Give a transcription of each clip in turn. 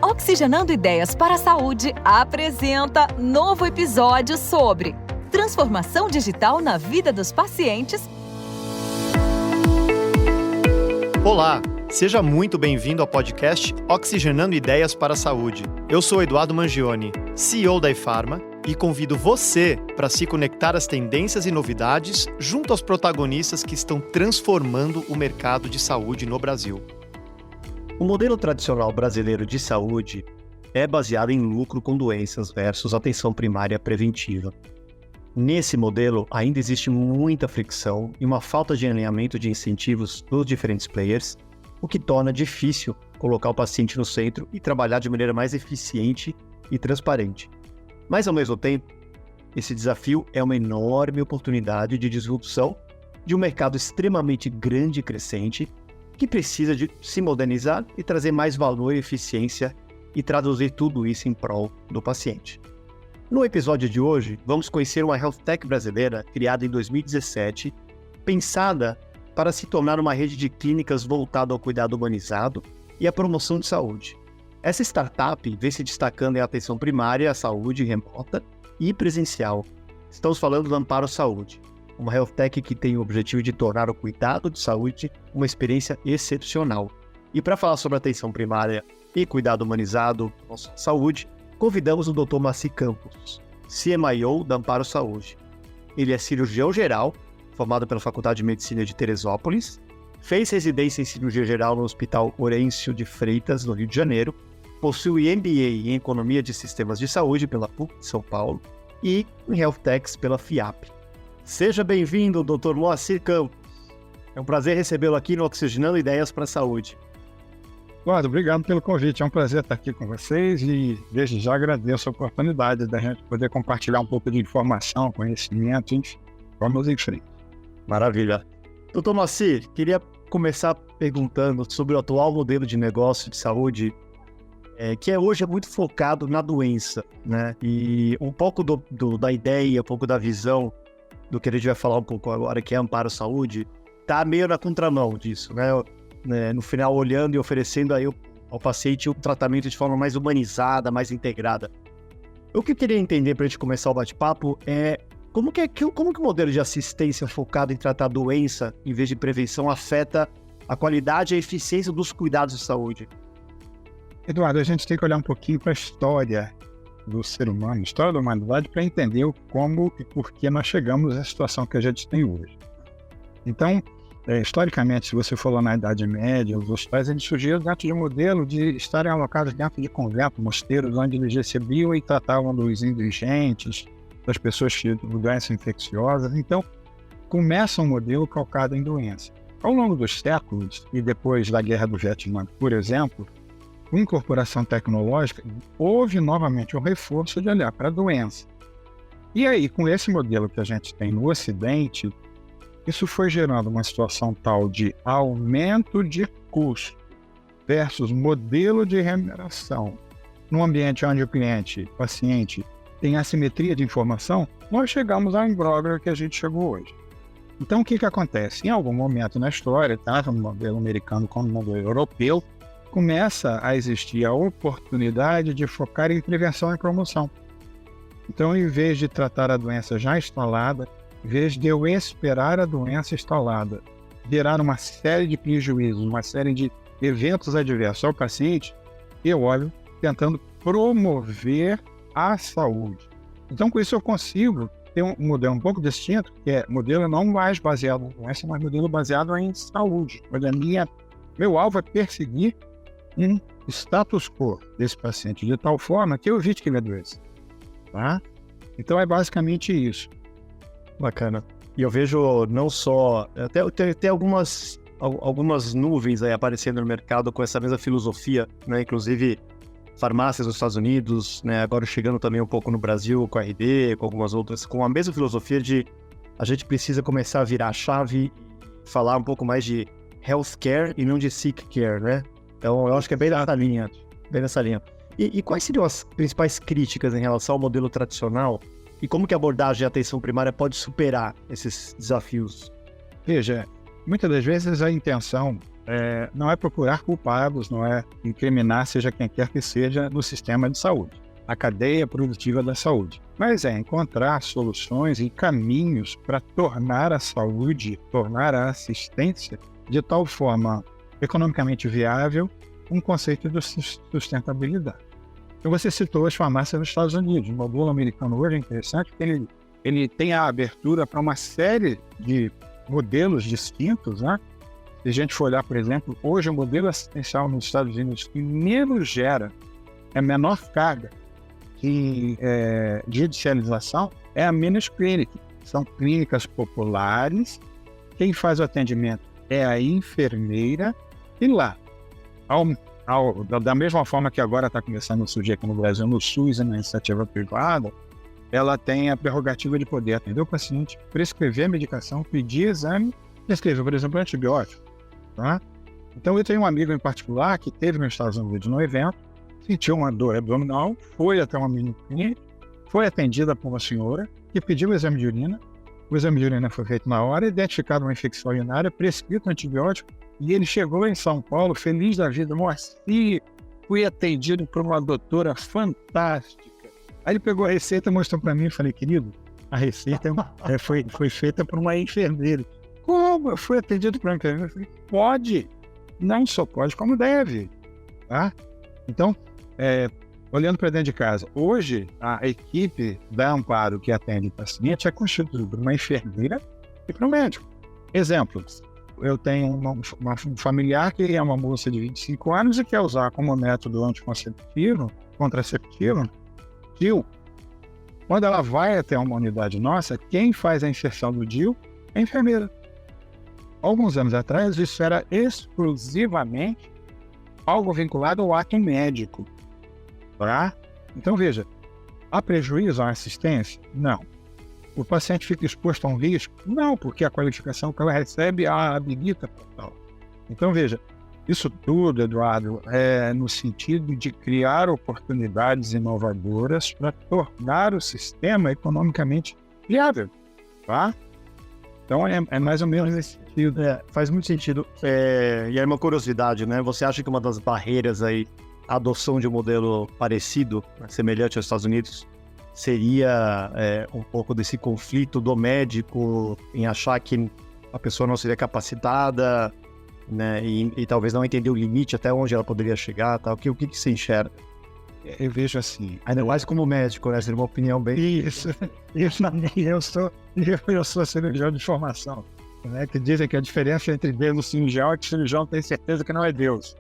Oxigenando Ideias para a Saúde apresenta novo episódio sobre transformação digital na vida dos pacientes. Olá, seja muito bem-vindo ao podcast Oxigenando Ideias para a Saúde. Eu sou Eduardo Mangione, CEO da ePharma, e convido você para se conectar às tendências e novidades junto aos protagonistas que estão transformando o mercado de saúde no Brasil. O modelo tradicional brasileiro de saúde é baseado em lucro com doenças versus atenção primária preventiva. Nesse modelo, ainda existe muita fricção e uma falta de alinhamento de incentivos dos diferentes players, o que torna difícil colocar o paciente no centro e trabalhar de maneira mais eficiente e transparente. Mas, ao mesmo tempo, esse desafio é uma enorme oportunidade de disrupção de um mercado extremamente grande e crescente que precisa de se modernizar e trazer mais valor e eficiência e traduzir tudo isso em prol do paciente. No episódio de hoje, vamos conhecer uma health tech brasileira criada em 2017, pensada para se tornar uma rede de clínicas voltada ao cuidado humanizado e à promoção de saúde. Essa startup vem se destacando em atenção primária à saúde remota e presencial. Estamos falando do Amparo Saúde, uma health tech que tem o objetivo de tornar o cuidado de saúde uma experiência excepcional. E para falar sobre atenção primária e cuidado humanizado à saúde, convidamos o Dr. Moacir Campos, CMIO da Amparo Saúde. Ele é cirurgião geral, formado pela Faculdade de Medicina de Teresópolis, fez residência em cirurgia geral no Hospital Horêncio de Freitas, no Rio de Janeiro, possui MBA em Economia de Sistemas de Saúde pela PUC de São Paulo e em Health Techs pela FIAP. Seja bem-vindo, Dr. Moacir Campos. É um prazer recebê-lo aqui no Oxigenando Ideias para a Saúde. Eduardo, obrigado pelo convite. É um prazer estar aqui com vocês e desde já agradeço a oportunidade da gente poder compartilhar um pouco de informação, conhecimento, enfim. Vamos em frente. Maravilha. Dr. Moacir, queria começar perguntando sobre o atual modelo de negócio de saúde, que hoje é muito focado na doença, né? E um pouco da ideia, um pouco da visão do que a gente vai falar um pouco agora, que é Amparo Saúde, tá meio na contramão disso, né? No final, olhando e oferecendo aí ao paciente um tratamento de forma mais humanizada, mais integrada. O que eu queria entender para a gente começar o bate-papo é como que o modelo de assistência focado em tratar a doença, em vez de prevenção, afeta a qualidade e a eficiência dos cuidados de saúde? Eduardo, a gente tem que olhar um pouquinho para a história do ser humano, história da humanidade, para entender como e por que nós chegamos à situação que a gente tem hoje. Então, historicamente, se você for lá na Idade Média, os hospitais eles surgiram dentro de um modelo de estarem alocados dentro de convento, mosteiros, onde eles recebiam e tratavam dos indigentes, das pessoas que tinham doenças infecciosas. Então, começa um modelo calcado em doença. Ao longo dos séculos, e depois da Guerra do Vietnã, por exemplo, com incorporação tecnológica, houve novamente um reforço de olhar para a doença. E aí, com esse modelo que a gente tem no Ocidente, isso foi gerando uma situação tal de aumento de custo versus modelo de remuneração. Num ambiente onde o paciente, tem assimetria de informação, nós chegamos ao imbróglio que a gente chegou hoje. Então, o que acontece? Em algum momento na história, tanto no modelo americano como no modelo europeu, começa a existir a oportunidade de focar em prevenção e promoção. Então, em vez de tratar a doença já instalada, em vez de eu esperar a doença instalada, gerar uma série de prejuízos, uma série de eventos adversos ao paciente, eu olho tentando promover a saúde. Então, com isso eu consigo ter um modelo um pouco distinto, que é modelo não mais baseado em doença, mas modelo baseado em saúde. Olha, meu alvo é perseguir um status quo desse paciente, de tal forma que eu evite que ele adoeça. Tá? Então é basicamente isso. Bacana. E eu vejo não só... Tem algumas nuvens aí aparecendo no mercado com essa mesma filosofia, né? Inclusive farmácias nos Estados Unidos, né? Agora chegando também um pouco no Brasil, com a RD, com algumas outras, com a mesma filosofia de a gente precisa começar a virar a chave e falar um pouco mais de healthcare e não de sick care, né? Então, eu acho que é bem nessa linha. E quais seriam as principais críticas em relação ao modelo tradicional e como que a abordagem de atenção primária pode superar esses desafios? Veja, muitas das vezes a intenção não é procurar culpados, não é incriminar seja quem quer que seja no sistema de saúde, a cadeia produtiva da saúde, mas é encontrar soluções e caminhos para tornar a saúde, tornar a assistência de tal forma economicamente viável um conceito de sustentabilidade. Então você citou as farmácias nos Estados Unidos. O modelo americano hoje é interessante porque ele tem a abertura para uma série de modelos distintos, né? Se a gente for olhar, por exemplo, hoje o modelo assistencial nos Estados Unidos que menos gera, é menor carga de judicialização, é a Minus Clinic. São clínicas populares, quem faz o atendimento é a enfermeira, e lá, da mesma forma que agora está começando a surgir aqui no Brasil, no SUS e na iniciativa privada, ela tem a prerrogativa de poder atender o paciente, prescrever a medicação, pedir exame, prescrever, por exemplo, antibiótico. Tá? Então, eu tenho um amigo em particular que teve nos Estados Unidos no evento, sentiu uma dor abdominal, foi até uma mini-clínica, foi atendida por uma senhora que pediu o exame de urina. O exame de urina foi feito na hora, identificado uma infecção urinária, prescrito antibiótico, e ele chegou em São Paulo, feliz da vida. Moacir, fui atendido por uma doutora fantástica. Aí ele pegou a receita, mostrou para mim e falei, querido, a receita foi feita por uma enfermeira. Como? Eu fui atendido por uma enfermeira? Eu falei, pode, não só pode, como deve. Tá? Então, olhando para dentro de casa, hoje a equipe da Amparo que atende o paciente é constituída por uma enfermeira e por um médico. Exemplos. Eu tenho uma familiar que é uma moça de 25 anos e quer usar como método anticonceptivo, contraceptivo, DIU. Quando ela vai até uma unidade nossa, quem faz a inserção do DIU é a enfermeira. Alguns anos atrás, isso era exclusivamente algo vinculado ao ato médico. Tá? Então, veja, há prejuízo à assistência? Não. O paciente fica exposto a um risco? Não, porque a qualificação que ela recebe a habilita para tal. Então, veja, isso tudo, Eduardo, é no sentido de criar oportunidades inovadoras para tornar o sistema economicamente viável. Tá? Então, é mais ou menos nesse sentido. Faz muito sentido. E aí uma curiosidade, né? Você acha que uma das barreiras aí, a adoção de um modelo parecido, semelhante aos Estados Unidos, seria um pouco desse conflito do médico em achar que a pessoa não seria capacitada, né, e talvez não entender o limite até onde ela poderia chegar, tá? O que você enxerga? Eu vejo assim, ainda mais como médico, né? Seria uma opinião bem... Isso, eu sou cirurgião de formação, né? Que dizem que a diferença entre Deus e o cirurgião é que o cirurgião tem certeza que não é Deus.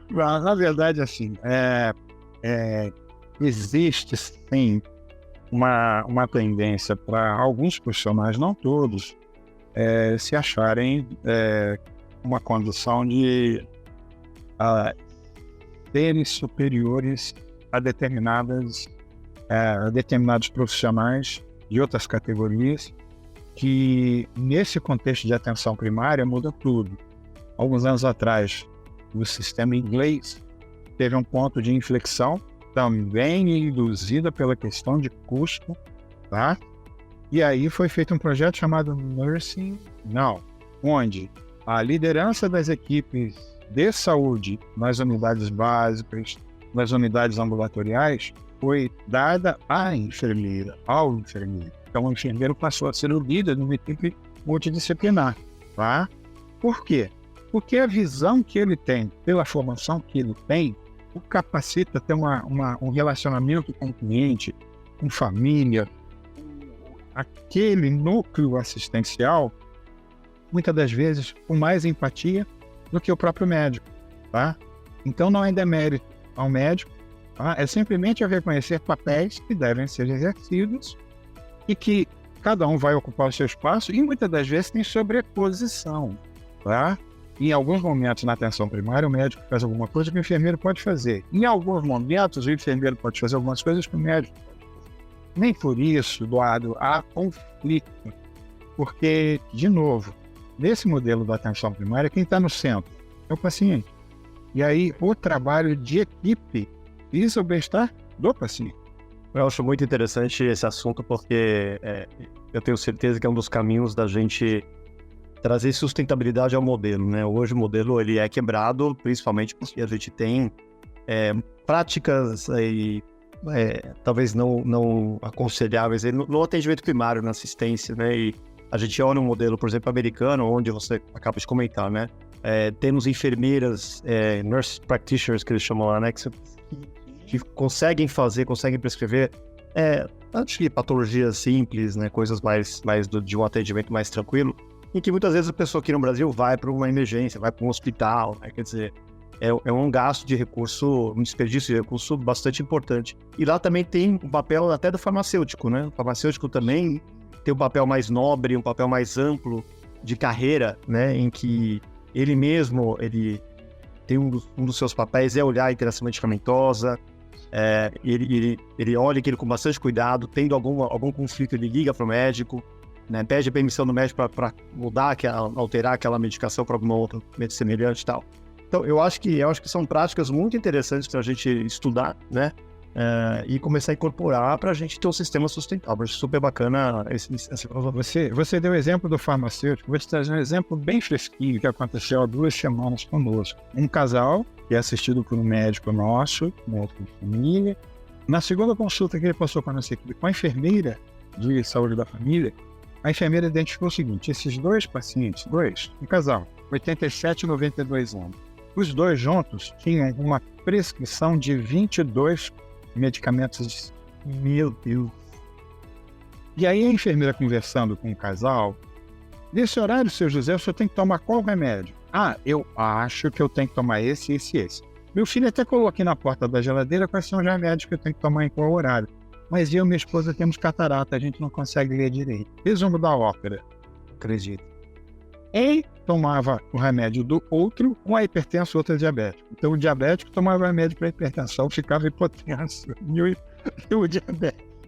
Mas, na verdade, assim, existe sim uma tendência para alguns profissionais, não todos, se acharem uma condição de serem superiores a determinados profissionais de outras categorias, que nesse contexto de atenção primária muda tudo. Alguns anos atrás, o sistema inglês teve um ponto de inflexão, também induzida pela questão de custo, tá? E aí foi feito um projeto chamado Nursing Now, onde a liderança das equipes de saúde nas unidades básicas, nas unidades ambulatoriais, foi dada à enfermeira, ao enfermeiro. Então o enfermeiro passou a ser o líder de uma equipe multidisciplinar, tá? Por quê? Porque a visão que ele tem, pela formação que ele tem, o capacita a ter um relacionamento com o cliente, com família, aquele núcleo assistencial, muitas das vezes com mais empatia do que o próprio médico, tá? Então não é demérito ao médico, tá? É simplesmente a reconhecer papéis que devem ser exercidos e que cada um vai ocupar o seu espaço e muitas das vezes tem sobreposição, tá? Em alguns momentos na atenção primária, o médico faz alguma coisa que o enfermeiro pode fazer. Em alguns momentos, o enfermeiro pode fazer algumas coisas que o médico pode fazer. Nem por isso, Eduardo, há conflito. Porque, de novo, nesse modelo da atenção primária, quem está no centro é o paciente. E aí, o trabalho de equipe visa o bem-estar do paciente. Eu acho muito interessante esse assunto porque eu tenho certeza que é um dos caminhos da gente trazer sustentabilidade ao modelo, né? Hoje o modelo ele é quebrado, principalmente porque a gente tem práticas aí, talvez não aconselháveis aí no atendimento primário, na assistência, né? E a gente olha um modelo, por exemplo, americano, onde você acaba de comentar, né? Temos enfermeiras, nurse practitioners, que eles chamam lá, né? Que conseguem prescrever acho que patologias simples, né? Coisas mais de um atendimento mais tranquilo, em que muitas vezes a pessoa aqui no Brasil vai para uma emergência, vai para um hospital, né? Quer dizer, é um gasto de recurso, um desperdício de recurso bastante importante. E lá também tem um papel até do farmacêutico, né? O farmacêutico também tem um papel mais nobre, um papel mais amplo de carreira, né? Em que ele mesmo, ele tem um dos seus papéis é olhar a interação medicamentosa, ele olha aquilo com bastante cuidado, tendo algum conflito, ele liga para o médico, né? Pede a permissão do médico para mudar, alterar aquela medicação para alguma outra semelhante e tal. Então, eu acho que são práticas muito interessantes para a gente estudar, né? E começar a incorporar para a gente ter um sistema sustentável. Acho super bacana essa filosofia. Você deu o exemplo do farmacêutico, vou te trazer um exemplo bem fresquinho que aconteceu há 2 semanas conosco. Um casal que é assistido por um médico nosso, médico de família. Na segunda consulta que ele passou com a nossa equipe, com a enfermeira de saúde da família, a enfermeira identificou o seguinte: esses 2 pacientes, um casal, 87 e 92 anos, os 2 juntos tinham uma prescrição de 22 medicamentos. Meu Deus! E aí a enfermeira conversando com o casal, nesse horário, seu José, o senhor tem que tomar qual remédio? Eu acho que eu tenho que tomar esse. Meu filho até colocou aqui na porta da geladeira quais são os remédios que eu tenho que tomar em qual horário. Mas eu e minha esposa temos catarata, a gente não consegue ler direito. Resumo da ópera. Acredito. Um tomava o remédio do outro, um é hipertenso, outro é diabético. Então o diabético tomava remédio para hipertensão, ficava hipotenso.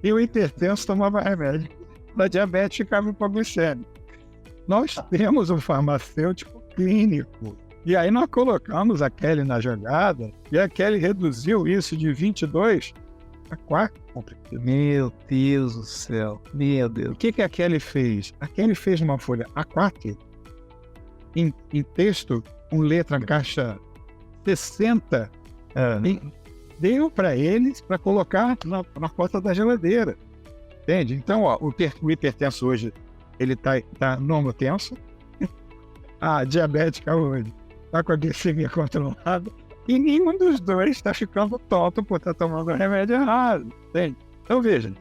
E o hipertenso tomava remédio para diabetes, ficava hipoglicêmico. Nós temos um farmacêutico clínico. E aí nós colocamos a Kelly na jogada, e a Kelly reduziu isso de 22 a 4. Meu Deus do céu. Meu Deus. O que a Kelly fez? A Kelly fez uma folha A4, em texto, com letra caixa 60, e deu para eles para colocar na porta da geladeira. Entende? Então, o hipertenso hoje, ele tá normotenso, a diabética hoje está com a glicemia controlada, e nenhum dos 2 está ficando tonto por estar tomando o remédio errado. Entende? Então, veja,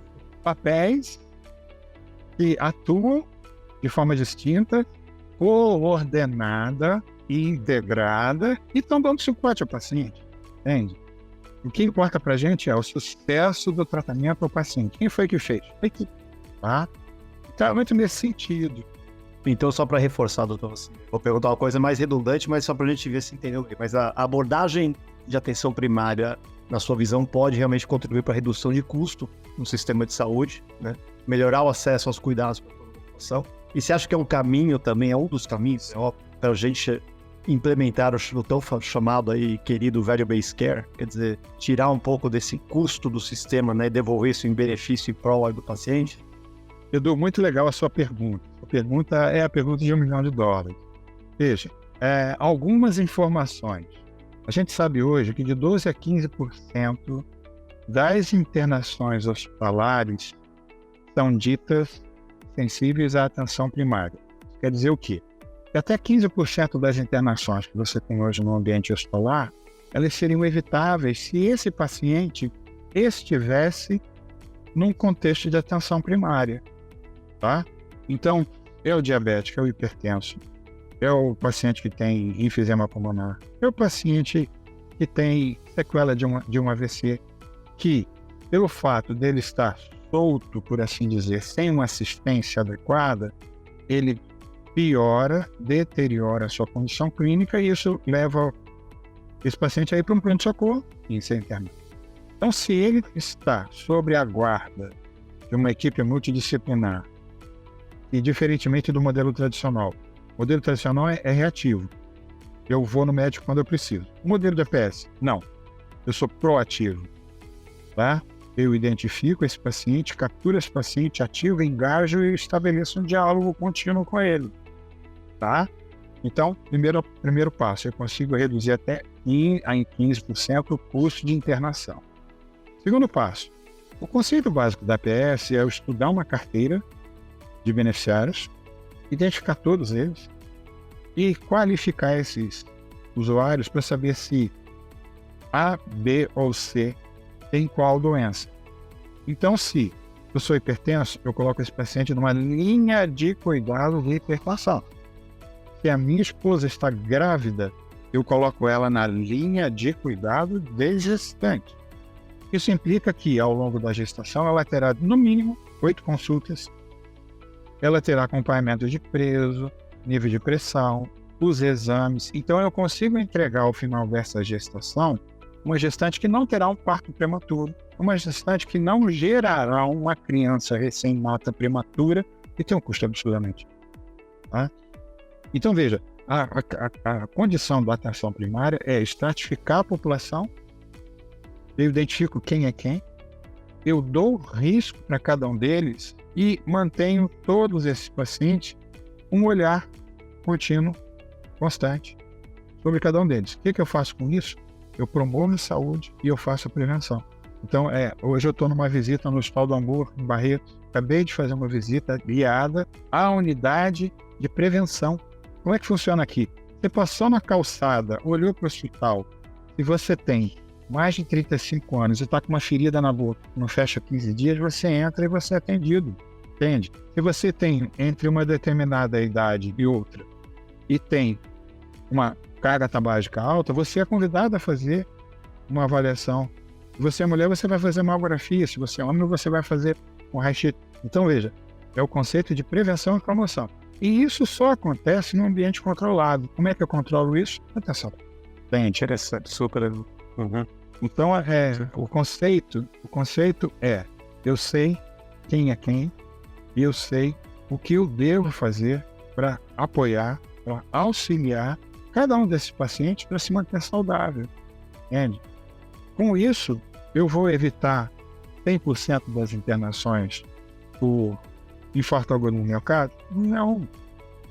papéis que atuam de forma distinta, coordenada e integrada, e estão dando suporte ao paciente. Entende? O que importa para a gente é o sucesso do tratamento ao paciente. Quem foi que fez? A equipe. Tá muito nesse sentido. Então, só para reforçar, doutor, vou perguntar uma coisa mais redundante, mas só para a gente ver se entendeu bem. Mas a abordagem de atenção primária, na sua visão, pode realmente contribuir para a redução de custo no sistema de saúde, né? Melhorar o acesso aos cuidados para a população. E você acha que é um caminho também, é um dos caminhos, para a gente implementar o tão chamado aí, querido Value Based Care? Quer dizer, tirar um pouco desse custo do sistema, né, e devolver isso em benefício e prol do paciente? Edu, muito legal a sua pergunta. A pergunta é a pergunta de $1 milhão. Veja, algumas informações. A gente sabe hoje que de 12% a 15% das internações hospitalares são ditas sensíveis à atenção primária. Quer dizer o quê? Que até 15% das internações que você tem hoje no ambiente hospitalar, elas seriam evitáveis se esse paciente estivesse num contexto de atenção primária. Tá? Então, é o diabético, é o hipertenso, é o paciente que tem enfisema pulmonar, é o paciente que tem sequela de um AVC, que, pelo fato dele estar solto, por assim dizer, sem uma assistência adequada, ele deteriora a sua condição clínica, e isso leva esse paciente a ir para um pronto-socorro e ser internado. Então, se ele está sob a guarda de uma equipe multidisciplinar, e diferentemente do modelo tradicional, o modelo tradicional é reativo. Eu vou no médico quando eu preciso. O modelo de EPS, não. Eu sou proativo. Tá? Eu identifico esse paciente, capturo esse paciente, ativo, engajo e estabeleço um diálogo contínuo com ele. tá? Então, primeiro passo, eu consigo reduzir até em 15% o custo de internação. Segundo passo, o conceito básico da APS é eu estudar uma carteira de beneficiários, identificar todos eles e qualificar esses usuários para saber se A, B ou C tem qual doença. Então, se eu sou hipertenso, eu coloco esse paciente numa linha de cuidado de hipertensão. Se a minha esposa está grávida, eu coloco ela na linha de cuidado de gestante. Isso implica que, ao longo da gestação, ela terá, no mínimo, 8 consultas. Ela terá acompanhamento de peso, nível de pressão, os exames. Então, eu consigo entregar, ao final dessa gestação, uma gestante que não terá um parto prematuro, uma gestante que não gerará uma criança recém-nata prematura e tem um custo absurdamente. Tá? Então, veja, a condição da atenção primária é estratificar a população, eu identifico quem é quem, eu dou risco para cada um deles e mantenho todos esses pacientes um olhar contínuo, constante, sobre cada um deles. O que eu faço com isso? Eu promovo a saúde e eu faço a prevenção. Então, hoje eu estou numa visita no Hospital do Amor, em Barretos. Acabei de fazer uma visita guiada à unidade de prevenção. Como é que funciona aqui? Você passou na calçada, olhou para o hospital, se você tem mais de 35 anos e está com uma ferida na boca, não fecha 15 dias, você entra e você é atendido. Entende? Se você tem entre uma determinada idade e outra e tem uma carga tabágica alta, você é convidado a fazer uma avaliação. Se você é mulher, você vai fazer mamografia. Se você é homem, você vai fazer um raio-x. Então, veja, é o conceito de prevenção e promoção. E isso só acontece num ambiente controlado. Como é que eu controlo isso? Atenção. Bem interessante, super. Uhum. Então, o conceito é, eu sei quem é quem, e eu sei o que eu devo fazer para apoiar, para auxiliar cada um desses pacientes para se manter saudável. Entende? Com isso, eu vou evitar 100% das internações por infarto agudo no miocárdio? Não.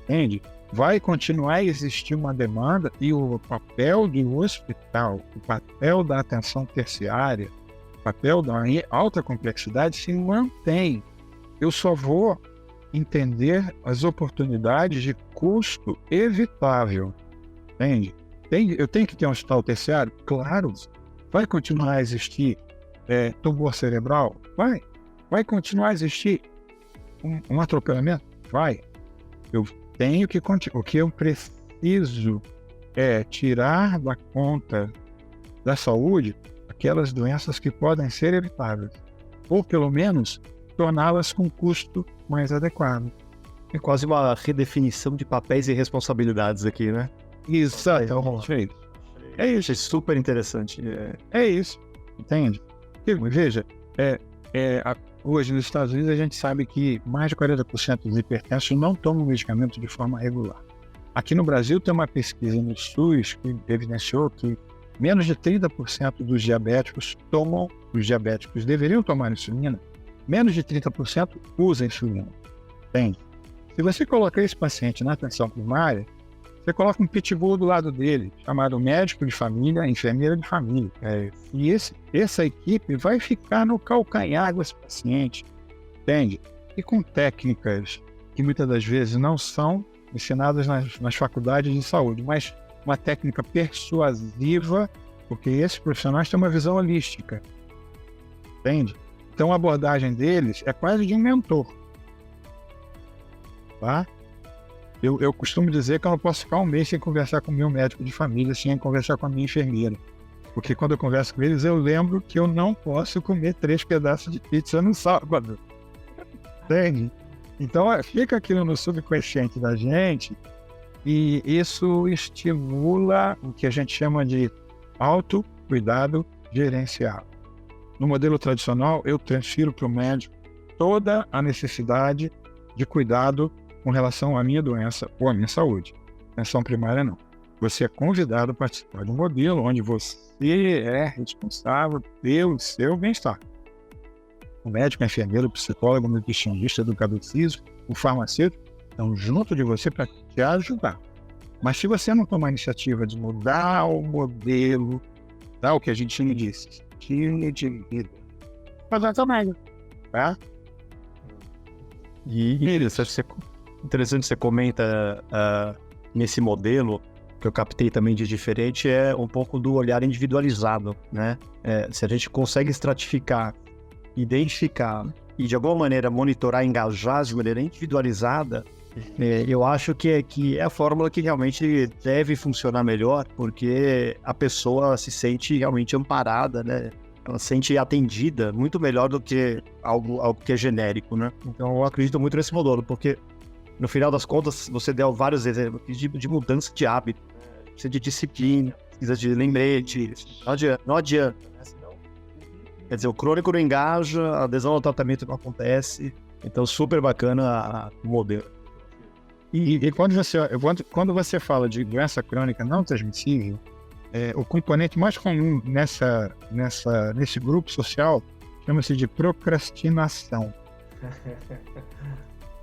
Entende? Vai continuar a existir uma demanda e o papel do hospital, o papel da atenção terciária, o papel da alta complexidade se mantém. Eu só vou entender as oportunidades de custo evitável. Entende? Eu tenho que ter um hospital terciário? Claro. Vai continuar a existir tumor cerebral? Vai continuar a existir um atropelamento? Vai. Eu tenho que continuar. O que eu preciso é tirar da conta da saúde aquelas doenças que podem ser evitáveis. Ou, pelo menos, torná-las com custo mais adequado. É quase uma redefinição de papéis e responsabilidades aqui, né? Exatamente. É isso. É super interessante. É isso. Entende? Veja, hoje nos Estados Unidos a gente sabe que mais de 40% dos hipertensos não tomam medicamento de forma regular. Aqui no Brasil tem uma pesquisa no SUS que evidenciou que menos de 30% dos diabéticos deveriam tomar insulina, menos de 30% usam insulina. Entende? Se você colocar esse paciente na atenção primária, você coloca um pitbull do lado dele, chamado médico de família, enfermeira de família. E essa equipe vai ficar no calcanhar desse paciente, entende? E com técnicas que muitas das vezes não são ensinadas nas faculdades de saúde, mas uma técnica persuasiva, porque esses profissionais têm uma visão holística, entende? Então a abordagem deles é quase de um mentor, tá? Eu costumo dizer que eu não posso ficar um mês sem conversar com o meu médico de família, sem conversar com a minha enfermeira. Porque quando eu converso com eles, eu lembro que eu não posso comer 3 pedaços de pizza no sábado. Entende? Então, fica aquilo no subconsciente da gente e isso estimula o que a gente chama de autocuidado gerencial. No modelo tradicional, eu transfiro para o médico toda a necessidade de cuidado com relação à minha doença ou à minha saúde. Atenção primária não. Você é convidado a participar de um modelo onde você é responsável pelo seu bem-estar. O médico, o enfermeiro, o psicólogo, o nutricionista, o educador físico, o farmacêutico, estão junto de você para te ajudar. Mas se você não tomar a iniciativa de mudar o modelo, o que a gente chama de estilo de vida, mas é também, tá? E interessante você comenta nesse modelo, que eu captei também de diferente, é um pouco do olhar individualizado, né? Se a gente consegue estratificar, identificar e de alguma maneira monitorar, engajar de maneira individualizada, eu acho que é a fórmula que realmente deve funcionar melhor, porque a pessoa se sente realmente amparada, né? Ela se sente atendida muito melhor do que algo que é genérico, né? Então eu acredito muito nesse modelo, porque no final das contas você deu vários exemplos de mudança de hábito, precisa de disciplina, precisa de lembrete, não adianta, né? Senão, quer dizer, o crônico não engaja, a adesão ao tratamento não acontece, então super bacana o modelo. E quando você fala de doença crônica não transmissível, o componente mais comum nesse grupo social chama-se de procrastinação.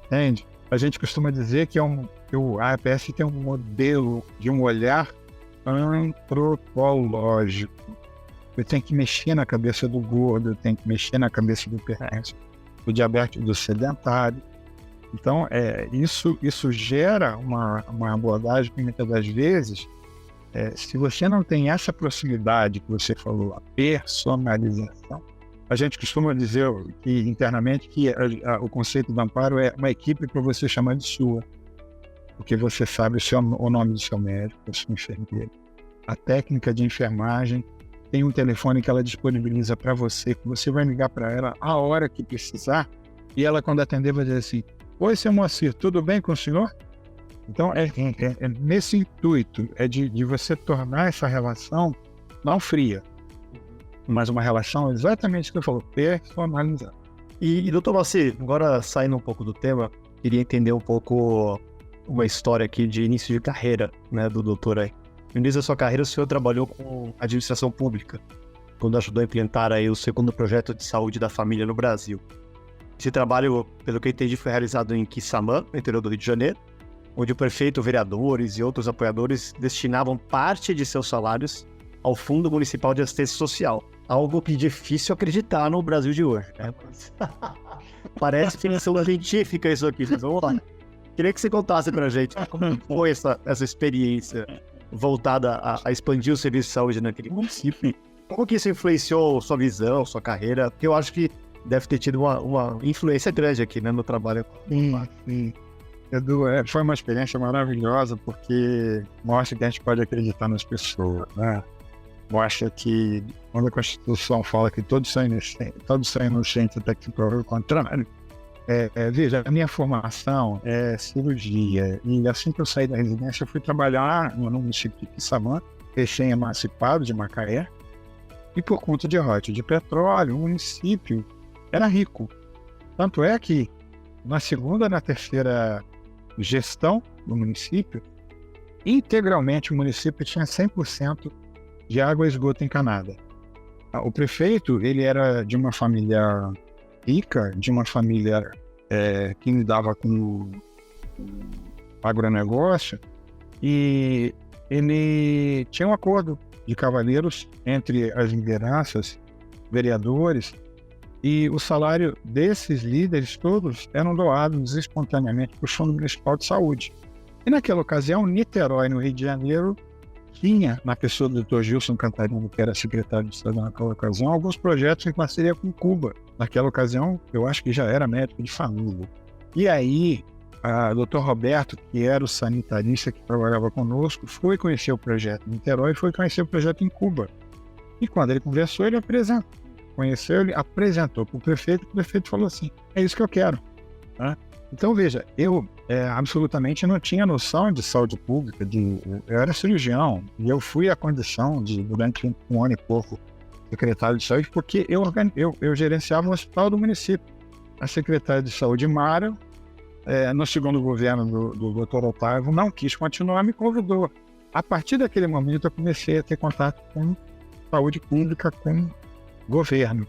Entende? A gente costuma dizer que o APS tem um modelo de um olhar antropológico. Você tem que mexer na cabeça do gordo, tem que mexer na cabeça do hipertenso, do diabético, do sedentário. Então, isso gera uma abordagem que muitas das vezes, se você não tem essa proximidade que você falou, a personalização, a gente costuma dizer que internamente que o conceito do amparo é uma equipe para você chamar de sua, porque você sabe o nome do seu médico, do seu enfermeiro, a técnica de enfermagem, tem um telefone que ela disponibiliza para você, que você vai ligar para ela a hora que precisar, e ela, quando atender, vai dizer assim: oi, seu Moacir, tudo bem com o senhor? Então, nesse intuito, de você tornar essa relação não fria, mas uma relação exatamente o que eu falo, personalizada. E doutor Moacir, agora saindo um pouco do tema, queria entender um pouco uma história aqui de início de carreira, né, do doutor aí. No início da sua carreira, o senhor trabalhou com administração pública, quando ajudou a implementar aí o segundo projeto de saúde da família no Brasil. Esse trabalho, pelo que eu entendi, foi realizado em Quissamã, no interior do Rio de Janeiro, onde o prefeito, vereadores e outros apoiadores destinavam parte de seus salários ao Fundo Municipal de Assistência Social. Algo que é difícil acreditar no Brasil de hoje, né? Parece ficção científica isso aqui, mas vamos lá. Queria que você contasse pra gente como foi essa experiência voltada a expandir o serviço de saúde naquele município. Como que isso influenciou sua visão, sua carreira? Porque eu acho que deve ter tido uma influência grande aqui, né, no trabalho. Sim. Edu, foi uma experiência maravilhosa, porque mostra que a gente pode acreditar nas pessoas, né? Mostra que quando a Constituição fala que todos são inocentes até que se prove o contrário. Veja, a minha formação é cirurgia, e assim que eu saí da residência, eu fui trabalhar no município de Quissamã, recém-emancipado de Macaé, e por conta de royalties de petróleo, o município era rico. Tanto é que na segunda e na terceira gestão do município, integralmente o município tinha 100% de água e esgoto encanada. O prefeito, ele era de uma família rica, de uma família que lidava com agronegócio, e ele tinha um acordo de cavalheiros entre as lideranças, vereadores, e o salário desses líderes todos eram doados espontaneamente para o Fundo Municipal de Saúde. E naquela ocasião, Niterói, no Rio de Janeiro, tinha, na pessoa do Dr. Gilson Cantarino, que era secretário de Estado naquela ocasião, alguns projetos em parceria com Cuba. Naquela ocasião, eu acho que já era médico de família. E aí, a Dr. Roberto, que era o sanitarista que trabalhava conosco, foi conhecer o projeto em Niterói e foi conhecer o projeto em Cuba. E quando ele conversou, ele apresentou para o prefeito falou assim: é isso que eu quero. Né? Então, veja, eu absolutamente não tinha noção de saúde pública, eu era cirurgião, e eu fui à condição de, durante um ano e pouco, secretário de saúde, porque eu gerenciava o hospital do município. A secretária de saúde, Mara, no segundo governo do Dr. Otávio, não quis continuar, me convidou. A partir daquele momento, eu comecei a ter contato com saúde pública, com governo.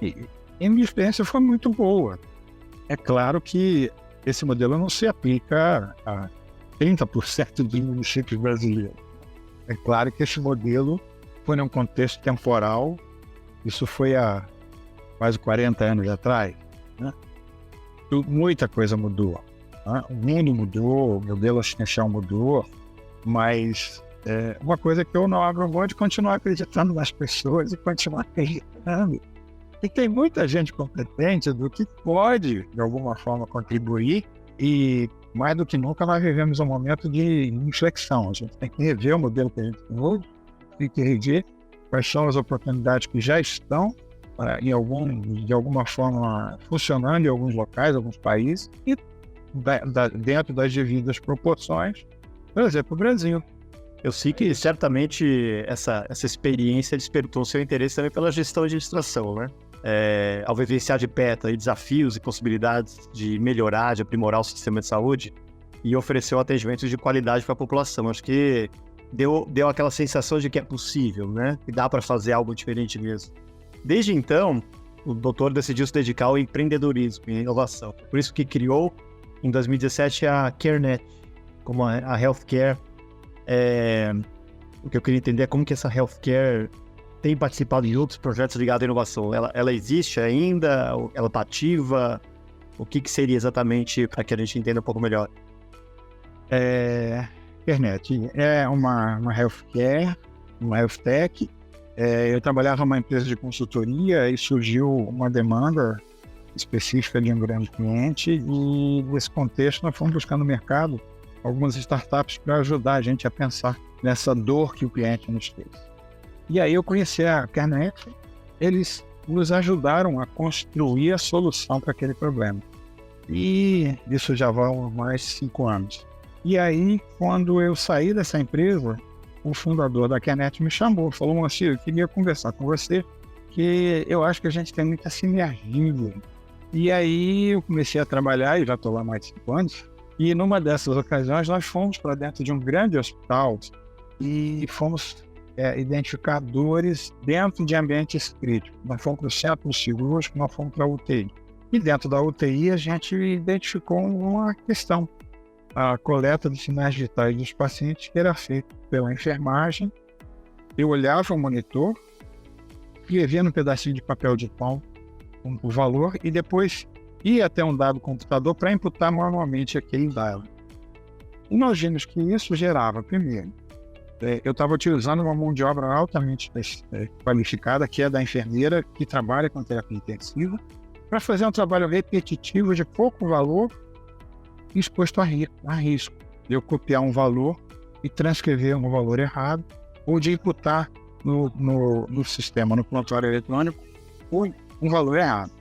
E minha experiência foi muito boa. É claro que esse modelo não se aplica a 30% dos municípios brasileiros. É claro que esse modelo foi num contexto temporal, isso foi há quase 40 anos atrás, né? Muita coisa mudou, né? O mundo mudou, o modelo assistencial mudou, mas uma coisa que eu não abro mão de continuar acreditando nas pessoas e continuar acreditando. E tem muita gente competente do que pode, de alguma forma, contribuir, e mais do que nunca nós vivemos um momento de inflexão. A gente tem que rever o modelo que a gente tem hoje, tem que rever quais são as oportunidades que já estão de alguma forma funcionando em alguns locais, alguns países, e dentro das devidas proporções, trazer para o Brasil. Eu sei que certamente essa experiência despertou o seu interesse também pela gestão e administração, né? Ao vivenciar de perto aí desafios e possibilidades de melhorar, de aprimorar o sistema de saúde e oferecer um atendimento de qualidade para a população. Acho que deu aquela sensação de que é possível, né? Que dá para fazer algo diferente mesmo. Desde então, o doutor decidiu se dedicar ao empreendedorismo e inovação. Por isso que criou, em 2017, a CareNet, como a healthcare. O que eu queria entender é como que essa healthcare tem participado de outros projetos ligados à inovação. Ela existe ainda? Ela está ativa? O que seria exatamente, para que a gente entenda um pouco melhor? CareNet é uma healthcare, uma healthtech. Eu trabalhava numa empresa de consultoria e surgiu uma demanda específica de um grande cliente, e nesse contexto nós fomos buscar no mercado algumas startups para ajudar a gente a pensar nessa dor que o cliente nos fez. E aí eu conheci a CareNet, eles nos ajudaram a construir a solução para aquele problema. E isso já vão mais de 5 anos. E aí, quando eu saí dessa empresa, o fundador da CareNet me chamou, falou: Moacir, eu queria conversar com você, que eu acho que a gente tem muita sinergia. E aí eu comecei a trabalhar, e já estou lá mais de 5 anos, e numa dessas ocasiões nós fomos para dentro de um grande hospital e fomos identificar dores dentro de ambientes críticos. Nós fomos para o centro cirúrgico, nós fomos para a UTI. E dentro da UTI a gente identificou uma questão: a coleta dos sinais vitais dos pacientes, que era feita pela enfermagem. Eu olhava o monitor, escrevia num pedacinho de papel de pão o valor e depois ia até um dado computador para imputar manualmente aquele dado. E nós vimos que isso gerava, primeiro, eu estava utilizando uma mão de obra altamente qualificada, que é da enfermeira que trabalha com terapia intensiva, para fazer um trabalho repetitivo de pouco valor exposto a risco. De eu copiar um valor e transcrever um valor errado, ou de imputar no sistema, no prontuário eletrônico, um valor errado.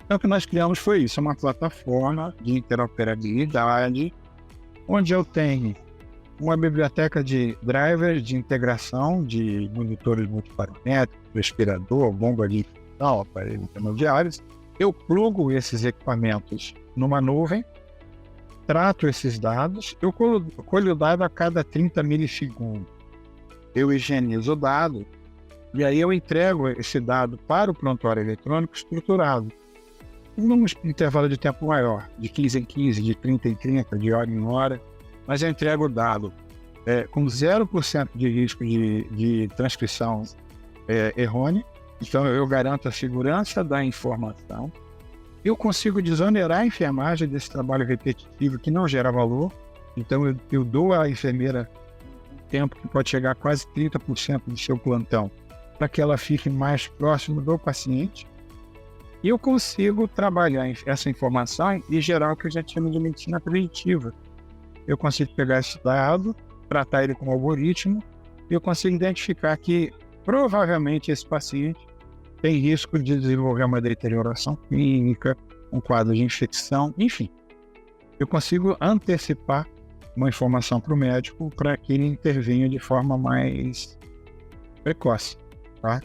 Então o que nós criamos foi isso, uma plataforma de interoperabilidade, onde eu tenho uma biblioteca de drivers de integração de monitores multiparamétricos, respirador, bomba de aparelho hemodiálise. Eu plugo esses equipamentos numa nuvem, trato esses dados, eu colho o dado a cada 30 milissegundos. Eu higienizo o dado e aí eu entrego esse dado para o prontuário eletrônico estruturado. Num intervalo de tempo maior, de 15 em 15, de 30 em 30, de hora em hora, mas eu entrego o dado com 0% de risco de transcrição errônea. Então eu garanto a segurança da informação. Eu consigo desonerar a enfermagem desse trabalho repetitivo que não gera valor. Então eu dou à enfermeira um tempo que pode chegar a quase 30% do seu plantão, para que ela fique mais próximo do paciente. E eu consigo trabalhar essa informação e gerar o que a gente chama de medicina preditiva. Eu consigo pegar esse dado, tratar ele com algoritmo, e eu consigo identificar que provavelmente esse paciente tem risco de desenvolver uma deterioração clínica, um quadro de infecção, enfim. Eu consigo antecipar uma informação para o médico para que ele intervenha de forma mais precoce, tá?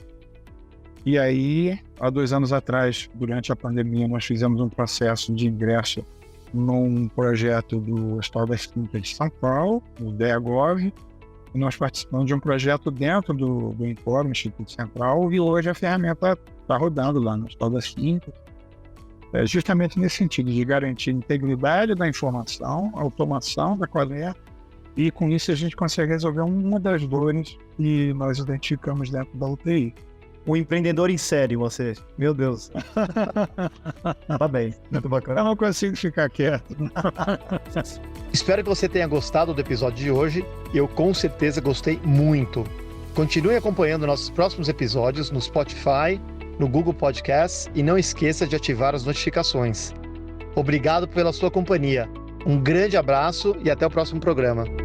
E aí, há 2 anos atrás, durante a pandemia, nós fizemos um processo de ingresso num projeto do Hospital das Clínicas de São Paulo, o DEAGOV, e nós participamos de um projeto dentro do INCOR, no Instituto Central, e hoje a ferramenta está rodando lá no Hospital das Clínicas. justamente nesse sentido de garantir a integridade da informação, a automação da coleta, e com isso a gente consegue resolver uma das dores que nós identificamos dentro da UTI. O empreendedor em série, você. Meu Deus. Parabéns. Muito bacana. Eu não consigo ficar quieto. Espero que você tenha gostado do episódio de hoje. Eu com certeza gostei muito. Continue acompanhando nossos próximos episódios no Spotify, no Google Podcasts e não esqueça de ativar as notificações. Obrigado pela sua companhia. Um grande abraço e até o próximo programa.